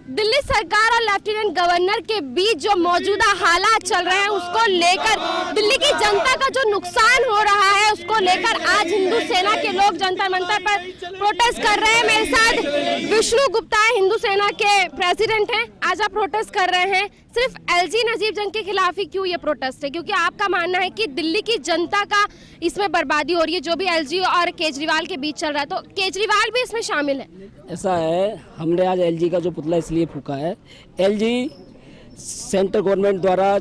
दिल्ली सरकार और lieutenant governor के बीच जो मौजूदा हालात चल रहे हैं उसको लेकर दिल्ली की जनता का जो नुकसान हो रहा है उसको लेकर आज हिंदू सेना के लोग जंतर मंतर पर प्रोटेस्ट कर रहे हैं। मेरे साथ विष्णु गुप्ता है, हिंदू सेना के प्रेसिडेंट हैं। आज आप प्रोटेस्ट कर रहे हैं, सिर्फ एलजी नजीब जंग के खिलाफ ही क्यों ये प्रोटेस्ट है? क्योंकि आपका मानना है कि दिल्ली की जनता का इसमें बर्बादी हो रही है, जो भी एलजी और केजरीवाल के बीच चल रहा है, तो केजरीवाल भी इसमें शामिल है। ऐसा है, हमने आज एलजी का जो पुतला इसलिए फूका है, एलजी सेंट्रल गवर्नमेंट द्वारा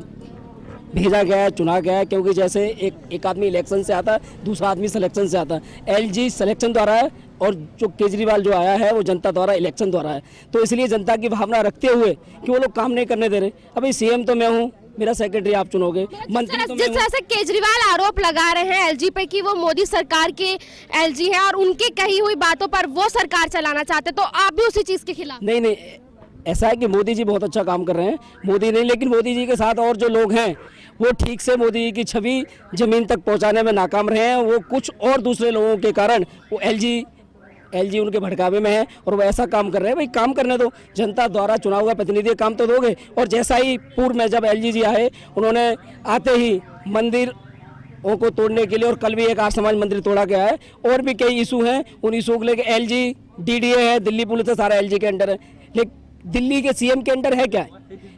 भेजा गया है, चुना गया है, क्योंकि जैसे एक आदमी इलेक्शन से आता है, दूसरा आदमी सिलेक्शन से आता है। एलजी सिलेक्शन द्वारा है और जो केजरीवाल जो आया है वो जनता द्वारा, इलेक्शन द्वारा है। तो इसलिए जनता की भावना रखते हुए कि वो लोग काम नहीं करने दे रहे। अभी सीएम तो मैं हूँ, मेरा सेक्रेटरी आप चुनोगे, मंत्री तो जिस तरह से केजरीवाल आरोप लगा रहे हैं एलजी पे कि वो मोदी सरकार के एलजी है और उनकी कही हुई बातों पर वो सरकार चलाना चाहते, तो आप भी उसी चीज के खिलाफ? नहीं, ऐसा है कि मोदी जी बहुत अच्छा काम कर रहे हैं। मोदी नहीं, लेकिन मोदी जी के साथ और जो लोग हैं वो ठीक से मोदी जी की छवि जमीन तक पहुंचाने में नाकाम रहे हैं। वो कुछ और दूसरे लोगों के कारण वो एलजी उनके भड़कावे में है और वो ऐसा काम कर रहे हैं। भाई काम करने दो, जनता द्वारा चुना हुआ प्रतिनिधि काम तो दोगे। और जैसा ही पूर्व में जब एलजी जी आए, उन्होंने आते ही मंदिर को तोड़ने के लिए, और कल भी एक आर्य समाज मंदिर तोड़ा गया है, और भी कई इशू हैं। उन इशू को लेकर एलजी डीडीए है, दिल्ली पुलिस है, सारा एलजी के अंडर है। लेकिन दिल्ली के सीएम के अंडर है क्या है?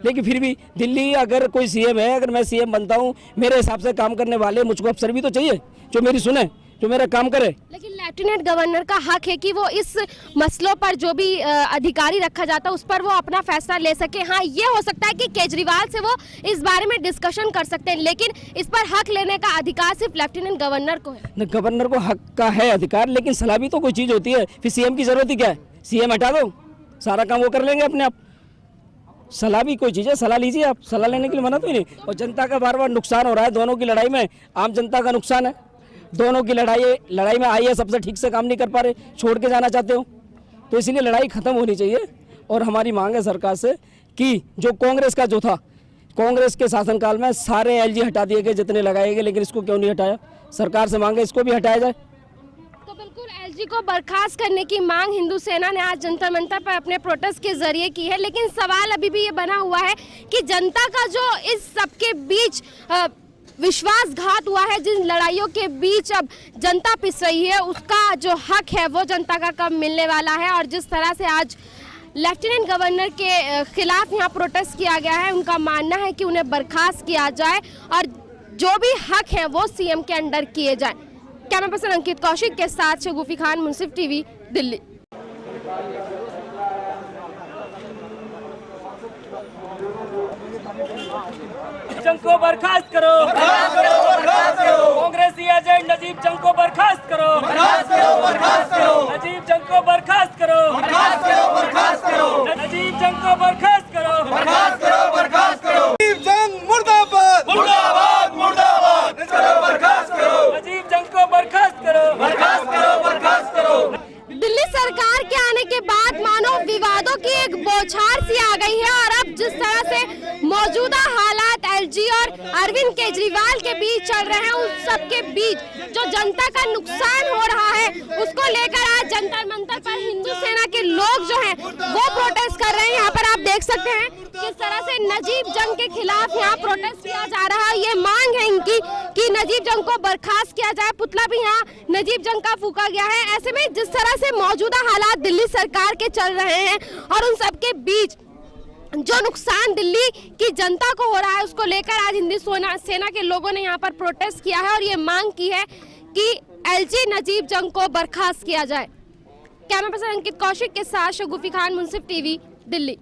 लेकिन फिर भी दिल्ली अगर कोई सीएम है, अगर मैं सीएम बनता हूँ, मेरे हिसाब से काम करने वाले मुझको अफसर भी तो चाहिए जो मेरी सुने, जो मेरा काम करे। लेकिन लेफ्टिनेंट गवर्नर का हक है कि वो इस मसलों पर जो भी अधिकारी रखा जाता है उस पर वो अपना फैसला ले सके। हाँ, ये हो सकता है कि केजरीवाल से वो इस बारे में डिस्कशन कर सकते हैं, लेकिन इस पर हक लेने का अधिकार सिर्फ लेफ्टिनेंट गवर्नर को है। गवर्नर को हक का है अधिकार, लेकिन सलाह भी तो कोई चीज होती है। फिर सीएम की जरूरत ही क्या है? सीएम हटा दो, सारा काम वो कर लेंगे अपने आप। सलाह भी कोई चीज़ है, सलाह लीजिए आप, सलाह लेने के लिए मना तो ही नहीं। और जनता का बार बार नुकसान हो रहा है, दोनों की लड़ाई में आम जनता का नुकसान है। दोनों की लड़ाई में आई है, सबसे ठीक से काम नहीं कर पा रहे, छोड़ के जाना चाहते हो, तो इसीलिए लड़ाई खत्म होनी चाहिए। और हमारी मांग है सरकार से कि जो कांग्रेस का जो था, कांग्रेस के शासनकाल में सारे एलजी हटा दिए गए जितने लगाए गए, लेकिन इसको क्यों नहीं हटाया? सरकार से मांगे इसको भी हटाया जाए। तो बिल्कुल एलजी को बर्खास्त करने की मांग हिंदू सेना ने आज जंतर मंतर पर अपने प्रोटेस्ट के जरिए की है, लेकिन सवाल अभी भी ये बना हुआ है कि जनता का जो इस सबके बीच विश्वासघात हुआ है, जिन लड़ाइयों के बीच अब जनता पिस रही है, उसका जो हक है वो जनता का कब मिलने वाला है। और जिस तरह से आज लेफ्टिनेंट गवर्नर के खिलाफ यहाँ प्रोटेस्ट किया गया है, उनका मानना है कि उन्हें बर्खास्त किया जाए और जो भी हक है वो सीएम के अंडर किए जाए। कैमरा पर्सन अंकित कौशिक के साथ शगुफी खान, मुंसिफ टीवी, दिल्ली। जंग को बर्खास्त करो, कांग्रेसी एजेंट नजीब जंग को बर्खास्त करो, नजीब जंग को बर्खास्त करो, नजीब जंग को बर्खास्त करो, नजीब जंग मुर्दाबाद, मुर्दाबाद, मुर्दाबाद, बर्खास्त करो, नजीब जंग को बर्खास्त करो, बर्खास्त करो। दिल्ली सरकार के आने के बाद मानो विवादों की एक बौछार सी आ गई है और अब जिस तरह से मौजूदा हालात एलजी और अरविंद केजरीवाल के बीच चल रहे हैं, उस सब के बीच जो जनता का नुकसान हो रहा है उसको लेकर आज जंतर मंतर पर हिंदू सेना के लोग जो हैं वो प्रोटेस्ट कर रहे हैं। यहाँ पर आप देख सकते हैं किस तरह से नजीब जंग के खिलाफ यहाँ प्रोटेस्ट किया जा रहा है। ये मांग है इनकी कि नजीब जंग को बर्खास्त किया जाए। पुतला भी यहाँ नजीब जंग का फूका गया है। ऐसे में जिस तरह से मौजूदा हालात दिल्ली सरकार के चल रहे हैं और उन सबके बीच जो नुकसान दिल्ली की जनता को हो रहा है उसको लेकर आज हिंदू सेना के लोगों ने यहाँ पर प्रोटेस्ट किया है और ये मांग की है कि एलजी नजीब जंग को बर्खास्त किया जाए। कैमरा पर्सन अंकित कौशिक के साथ शगुफी खान, मुंसिफ टीवी, दिल्ली।